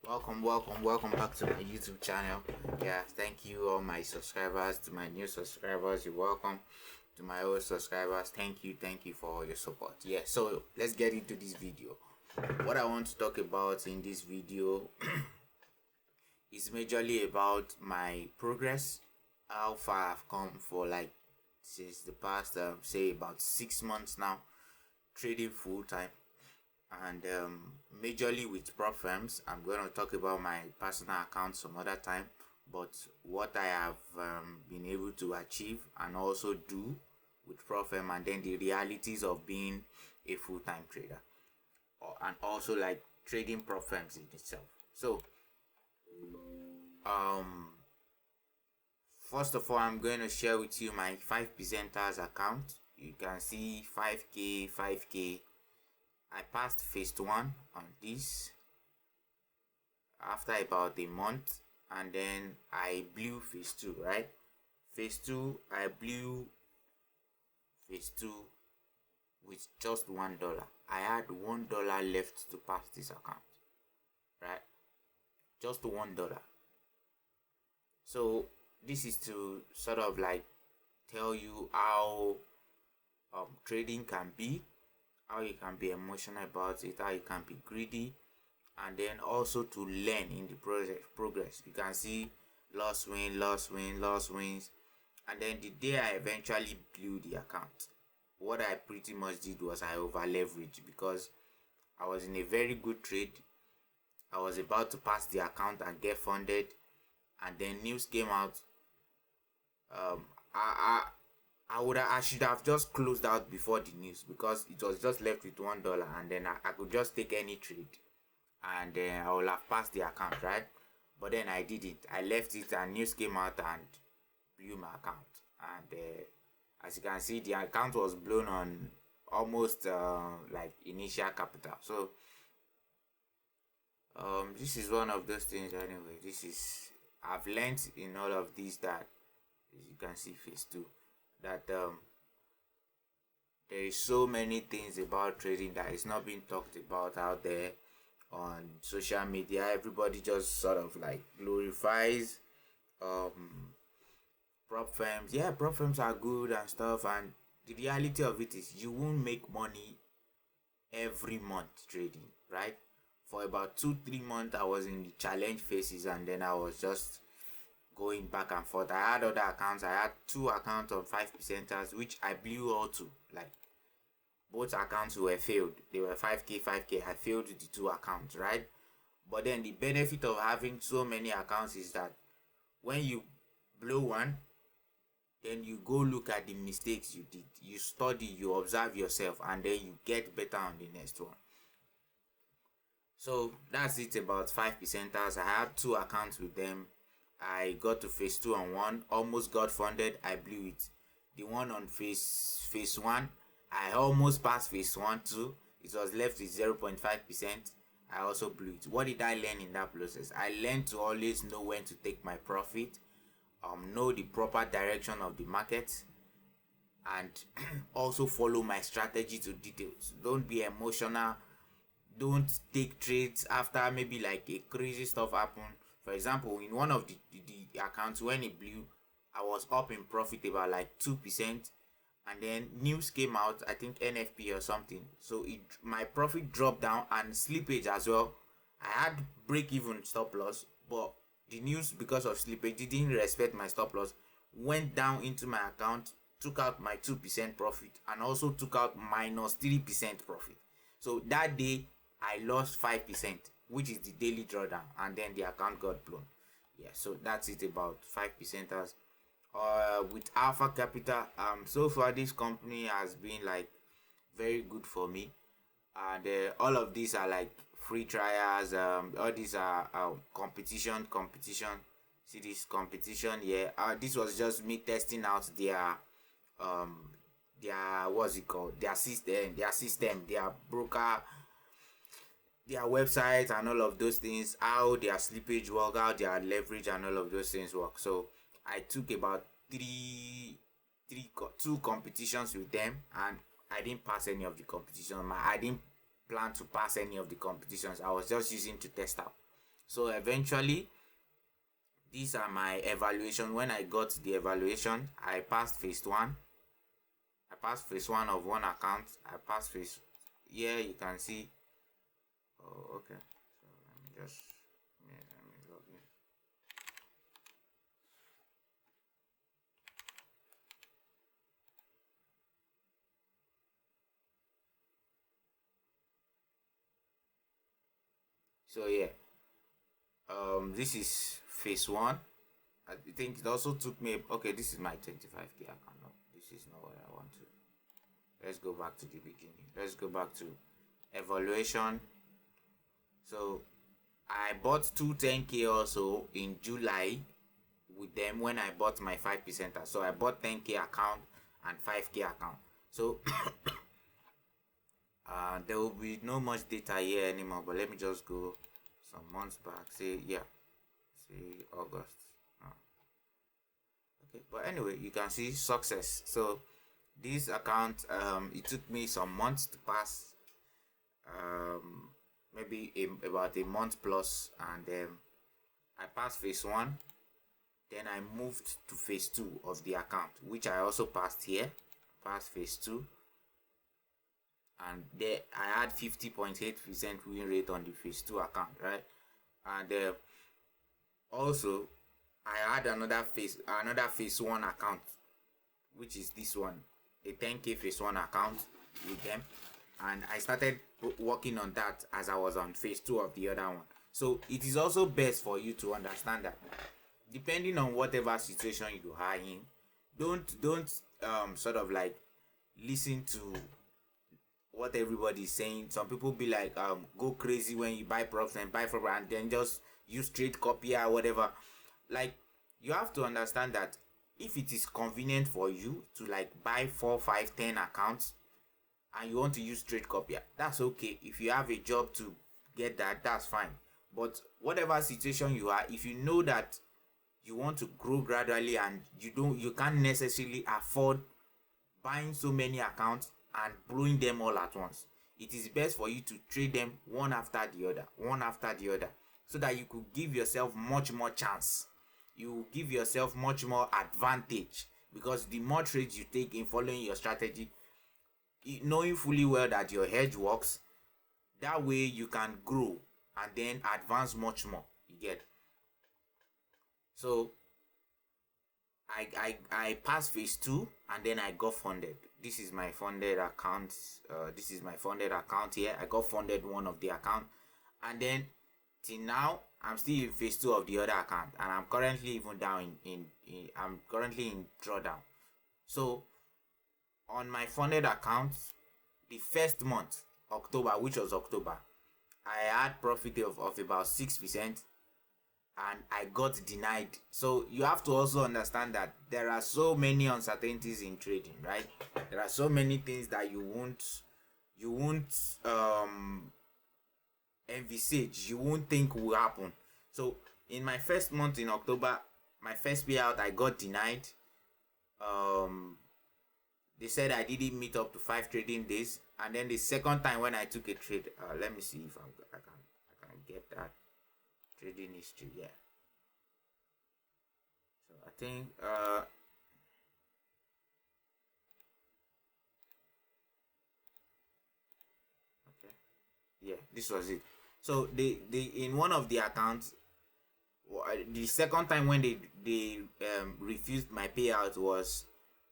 Welcome back to my YouTube channel. Yeah, thank you all my subscribers, to my new subscribers, you're welcome. To my old subscribers, thank you for all your support. Yeah, so let's get into this video. What I want to talk about in this video is majorly about my progress, how far I've come for like since the past say about 6 months now, trading full time, and majorly with prop firms. I'm going to talk about my personal account some other time, but what I have been able to achieve and also do with prop firm, and then the realities of being a full-time trader, and also like trading prop firms in itself. So um first of all, I'm going to share with you my 5 percenters account. You can see 5k 5k. I passed phase 1 on this after about a month, and then I blew phase 2, right? Phase 2, I blew phase 2 with just $1. I had $1 left to pass this account, right? Just $1. So this is to sort of like tell you how trading can be, how you can be emotional about it, how you can be greedy, and then also to learn in the progress. You can see loss win, loss win, loss wins, and then the day I eventually blew the account, what I pretty much did was I over leveraged because I was in a very good trade. I was about to pass the account and get funded, and then news came out. um I should have just closed out before the news because it was just left with $1, and then I could just take any trade, and then I will have passed the account, right? But then I didn't. I left it, and news came out and blew my account. And as you can see, the account was blown on almost like initial capital. So this is one of those things. Anyway, this is, I've learned in all of these that, as you can see, phase 2, that there is so many things about trading that is not being talked about out there on social media. Everybody just sort of like glorifies prop firms. Yeah, prop firms are good and stuff, and the reality of it is you won't make money every month trading, right? For about 2-3 months I was in the challenge phases, and then I was just going back and forth. I had other accounts. I had 2 accounts on 5 percenters which I blew all to. Like, both accounts were failed. They were 5k 5k. I failed the 2 accounts, right? But then the benefit of having so many accounts is that when you blow one, then you go look at the mistakes you did, you study, you observe yourself, and then you get better on the next one. So that's it about 5 percenters. I had 2 accounts with them. I got to phase 2 on one, almost got funded. I blew it. The one on phase 1, I almost passed phase 1 too. It was left with 0.5%. I also blew it. What did I learn in that process? I learned to always know when to take my profit, know the proper direction of the market, and also follow my strategy to details. Don't be emotional. Don't take trades after maybe like a crazy stuff happen. For example, in one of the accounts, when it blew, I was up in profit about like 2%, and then news came out, I think NFP or something, so my profit dropped down, and slippage as well. I had break even stop loss, but the news, because of slippage, didn't respect my stop loss, went down into my account, took out my 2% profit, and also took out minus 3% profit. So that day I lost 5%, which is the daily drawdown, and then the account got blown. Yeah, so that's it about 5 percenters. With Alpha Capital, so far this company has been like very good for me, and all of these are like free trials. All these are competition. See this competition here. This was just me testing out um their, what's it called, their system, their broker, their website, and all of those things, how their slippage work, how their leverage and all of those things work. So I took about two competitions with them, and I didn't pass any of the competitions. I didn't plan to pass any of the competitions. I was just using to test out. So eventually, these are my evaluation. When I got the evaluation, I passed phase one. I passed phase one of one account. I passed phase. Here you can see. Oh, okay. So let me just let me log in. So yeah, this is phase one. I think it also took me. Okay, this is my 25K account. No, this is not what I want to. Let's go back to the beginning. Let's go back to evaluation. So I bought two 10K also in July with them when I bought my 5%. So I bought 10K account and 5K account. So there will be no much data here anymore, but let me just go some months back. Say August. Okay, but anyway, you can see success. So this account, it took me some months to pass, maybe about a month plus, and I passed phase one. Then I moved to phase two of the account, which I also passed here. Passed phase two, and there I had 50.8% win rate on the phase two account, right? And also I had another phase one account, which is this one, a 10K phase one account with them, and I started working on that as I was on phase two of the other one. So it is also best for you to understand that depending on whatever situation you are in, don't sort of like listen to what everybody is saying. Some people be like, go crazy when you buy props and buy from, and then just use trade copy or whatever. Like, you have to understand that if it is convenient for you to like buy 4, 5, 10 accounts and you want to use trade copy, that's okay. If you have a job to get that, that's fine. But whatever situation you are, if you know that you want to grow gradually and you can't necessarily afford buying so many accounts and blowing them all at once, it is best for you to trade them one after the other, so that you could give yourself much more chance. You give yourself much more advantage, because the more trades you take in following your strategy, knowing fully well that your hedge works, that way you can grow and then advance much more. You get? So I passed phase two, and then I got funded. This is my funded account. This is my funded account here. I got funded one of the account, and then till now I'm still in phase two of the other account, and I'm currently even down I'm currently in drawdown. So on my funded account, the first month, October, which was October, I had profit of about 6%, and I got denied. So you have to also understand that there are so many uncertainties in trading, right? There are so many things that you won't envisage, you won't think will happen. So in my first month in October, my first payout, I got denied. They said I didn't meet up to 5 trading days, and then the second time when I took a trade, let me see if I can get that trading history. Yeah, so I think okay, yeah, this was it. So they in one of the accounts, the second time when they refused my payout, was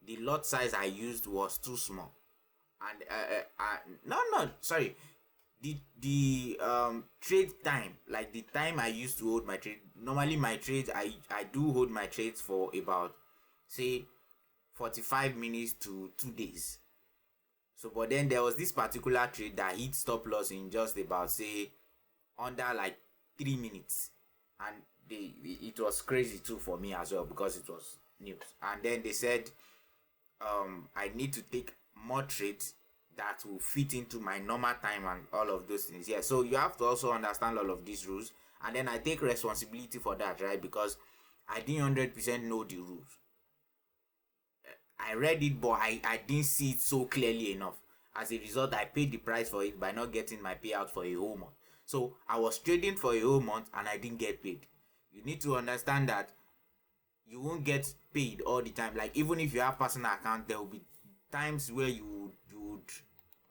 the lot size I used was too small, and no, sorry, the trade time, like the time I used to hold my trade. Normally my trades, I do hold my trades for about, say, 45 minutes to 2 days. So but then there was this particular trade that hit stop loss in just about, say, under like 3 minutes, and it was crazy too for me as well, because it was news. And then they said I need to take more trades that will fit into my normal time and all of those things. Yeah, so you have to also understand all of these rules, and then I take responsibility for that, right? Because I didn't 100% know the rules. I read it, but I didn't see it so clearly enough. As a result, I paid the price for it by not getting my payout for a whole month. So I was trading for a whole month and I didn't get paid. You need to understand that you won't get paid all the time. Like, even if you have personal account, there will be times where you would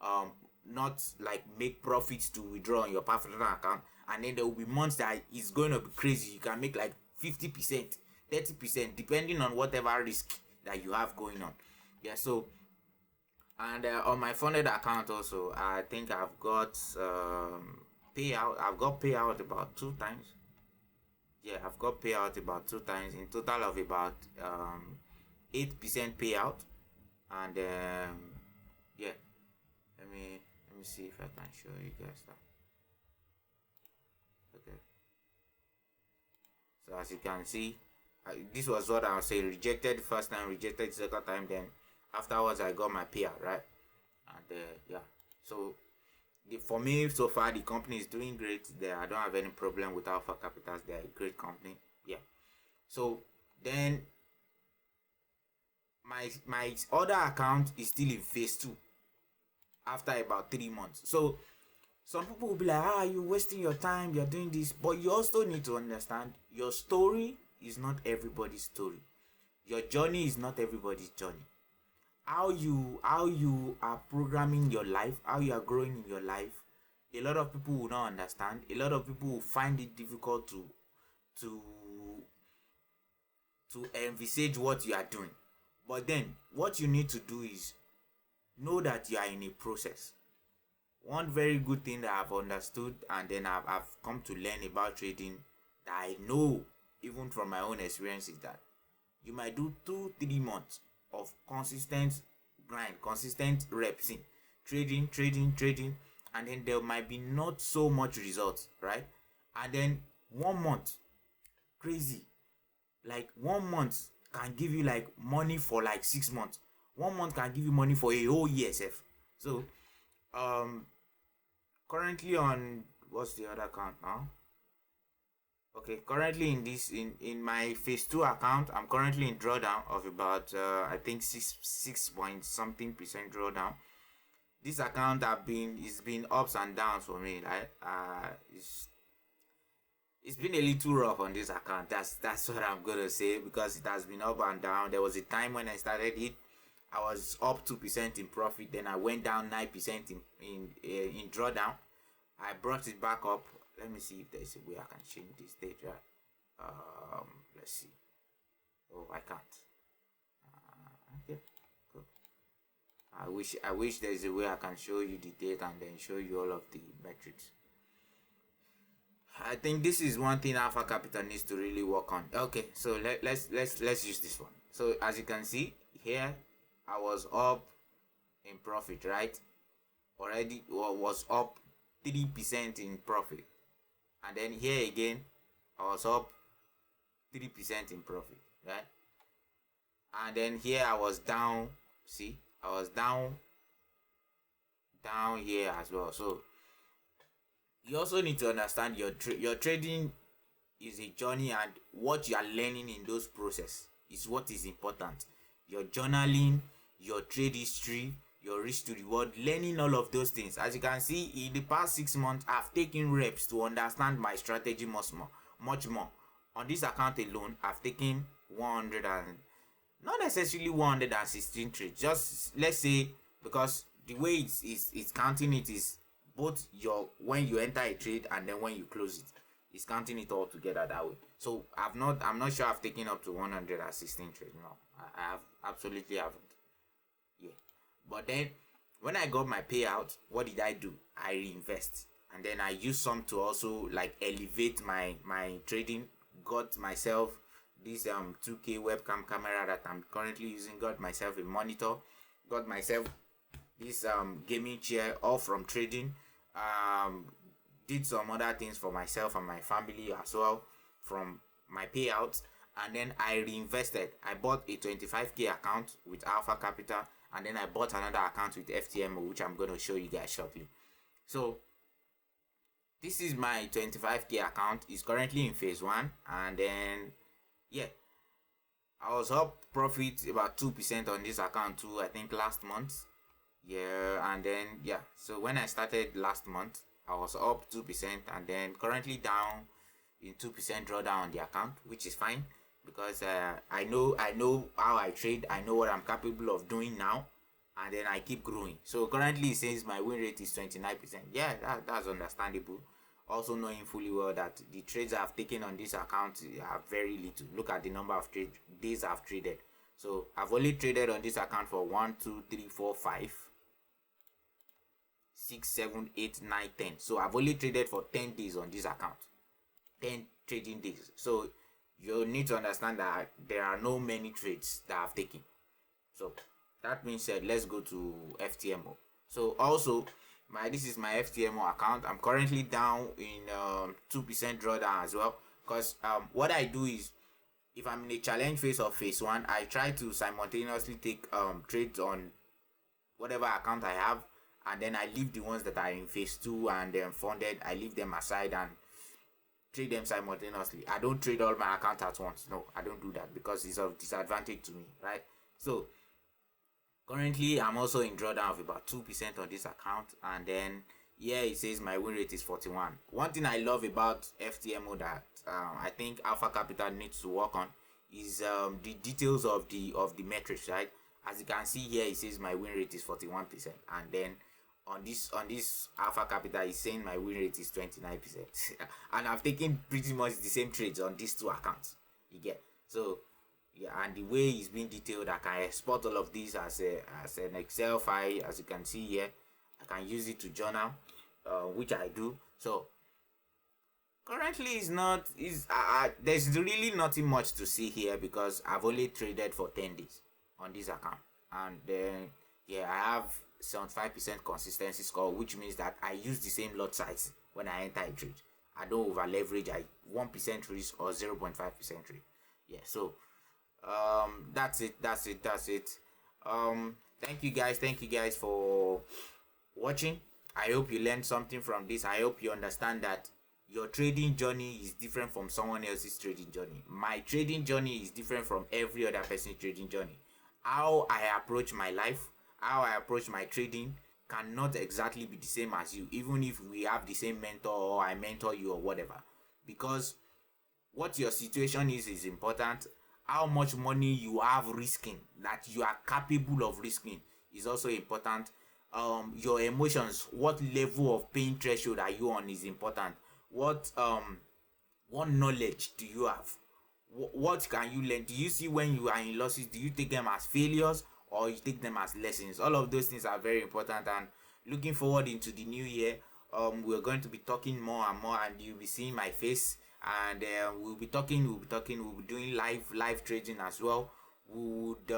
um not like make profits to withdraw on your personal account, and then there will be months that it's going to be crazy. You can make like 50%, 30%, depending on whatever risk that you have going on. Yeah. So, and on my funded account also, I think I've got payout. I've got payout about 2 times. Yeah, I've got payout about 2 times, in total of about 8% payout. And yeah, let me see if I can show you guys that. Okay, so as you can see, this was what I was saying: rejected the first time, rejected the second time, then afterwards I got my payout, right? And yeah, so for me so far the company is doing great there. I don't have any problem with Alpha Capitals. They're a great company. Yeah. So then my other account is still in phase 2 after about 3 months. So some people will be like, you're wasting your time, you're doing this. But you also need to understand, your story is not everybody's story. Your journey is not everybody's journey. How you are programming your life, how you are growing in your life, a lot of people will not understand. A lot of people will find it difficult to envisage what you are doing. But then what you need to do is know that you are in a process. One very good thing that I've understood, and then I've come to learn about trading, that I know even from my own experience, is that you might do 2-3 months of consistent grind, consistent reps in trading, and then there might be not so much results, right? And then 1 month, crazy, like 1 month can give you like money for like 6 months. 1 month can give you money for a whole year sef. So currently on, what's the other account now? Okay, currently in my phase 2 account, I'm currently in drawdown of about I think 6 point something percent drawdown. This account it's been ups and downs for me. Like it's been a little rough on this account. That's what I'm gonna say, because it has been up and down. There was a time when I started it, I was up 2% in profit. Then I went down 9% in drawdown. I brought it back up. Let me see if there's a way I can change this date, right? Let's see. Oh, I can't. Okay, cool. I wish there's a way I can show you the date and then show you all of the metrics. I think this is one thing Alpha Capital needs to really work on. Okay, so let's use this one. So as you can see here, I was up in profit, right? Already was up 3% in profit. And then here again, I was up 3% in profit, right? And then here I was down. See, I was down here as well. So you also need to understand your trading is a journey, and what you are learning in those process is what is important. Your journaling, your trade history, your risk to reward, learning all of those things. As you can see, in the past 6 months, I've taken reps to understand my strategy much more. On this account alone, I've taken 100 and not necessarily 116 trades. Just let's say, because the way it's counting it is both your when you enter a trade and then when you close it. It's counting it all together that way. So I'm not sure I've taken up to 116 trades. No, I have absolutely haven't. Yeah. But then when I got my payout, what did I do? I reinvest. And then I use some to also like elevate my trading. Got myself this 2K webcam camera that I'm currently using. Got myself a monitor. Got myself this gaming chair, all from trading. Did some other things for myself and my family as well from my payouts. And then I reinvested. I bought a 25k account with Alpha Capital, and then I bought another account with FTMO, which I'm going to show you guys shortly. So this is my 25k account. It's currently in phase 1, and then yeah, I was up profit about 2% on this account too, I think last month. Yeah, and then yeah, so when I started last month, I was up 2%, and then currently down in 2% drawdown on the account, which is fine because I know how I trade. I know what I'm capable of doing now, and then I keep growing. So currently, since my win rate is 29%, yeah, that's understandable. Also knowing fully well that the trades I've taken on this account are very little. Look at the number of days I've traded. So I've only traded on this account for 1, 2, 3, 4, 5, 6, 7, 8, 9, 10. So I've only traded for 10 days on this account. 10 trading days. So you need to understand that there are no many trades that I've taken. So that being said, let's go to FTMO. So also, this is my FTMO account. I'm currently down in 2% drawdown as well, because what I do is, if I'm in a challenge phase of phase 1, I try to simultaneously take trades on whatever account I have, and then I leave the ones that are in phase 2 and funded. I leave them aside and trade them simultaneously. I don't trade all my accounts at once. No, I don't do that because it's of disadvantage to me, right? So currently I'm also in drawdown of about 2% on this account, and then here it says my win rate is 41. One thing I love about FTMO that I think Alpha Capital needs to work on is the details of the metrics, right? As you can see here, it says my win rate is 41%, and then on this Alpha Capital is saying my win rate is 29%. And I've taken pretty much the same trades on these two accounts. You get? So yeah, and the way it's been detailed, I can export all of these as an Excel file. As you can see here, I can use it to journal, which I do. So currently there's really nothing much to see here because I've only traded for 10 days on this account, and then yeah, I have 75% consistency score, which means that I use the same lot size when I enter a trade. I don't over leverage. I 1% risk or 0.5% risk. Yeah, so that's it. Thank you guys for watching. I hope you learned something from this. I hope you understand that your trading journey is different from someone else's trading journey. My trading journey is different from every other person's trading journey. How I approach my life, how I approach my trading cannot exactly be the same as you, even if we have the same mentor or I mentor you or whatever, because what your situation is important. How much money you have risking, that you are capable of risking, is also important. Your emotions, what level of pain threshold are you on, is important. What knowledge do you have? What can you learn? Do you see when you are in losses, do you take them as failures or you take them as lessons? All of those things are very important, and looking forward into the new year, we're going to be talking more and more, and you'll be seeing my face, and we'll be doing live trading as well. We would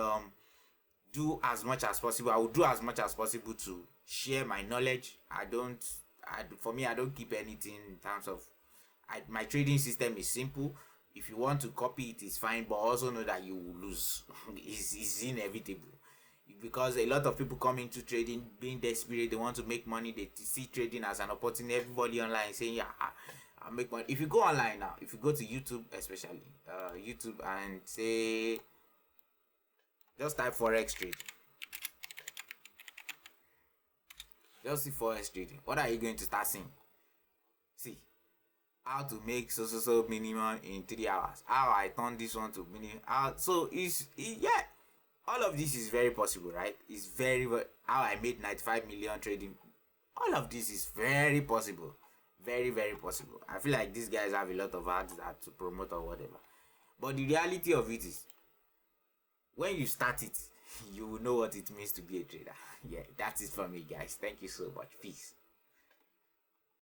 do as much as possible. I will do as much as possible to share my knowledge. For me, I don't keep anything in terms of my trading system is simple. If you want to copy it, it's fine, but also know that you will lose. It's inevitable, because a lot of people come into trading being desperate. They want to make money. They see trading as an opportunity. Everybody online saying, yeah, I'll make money. If you go online now, if you go to YouTube, especially YouTube, and say, just type forex trade, just see forex trading, what are you going to start seeing? See how to make so minimum in 3 hours, how I turn this one to minimum. Yeah, all of this is very possible, right? It's very how I made 95 million trading. All of this is very possible, very possible. I feel like these guys have a lot of ads that to promote or whatever, but the reality of it is, when you start it, you will know what it means to be a trader. Yeah, that's it for me, guys. Thank you so much. Peace.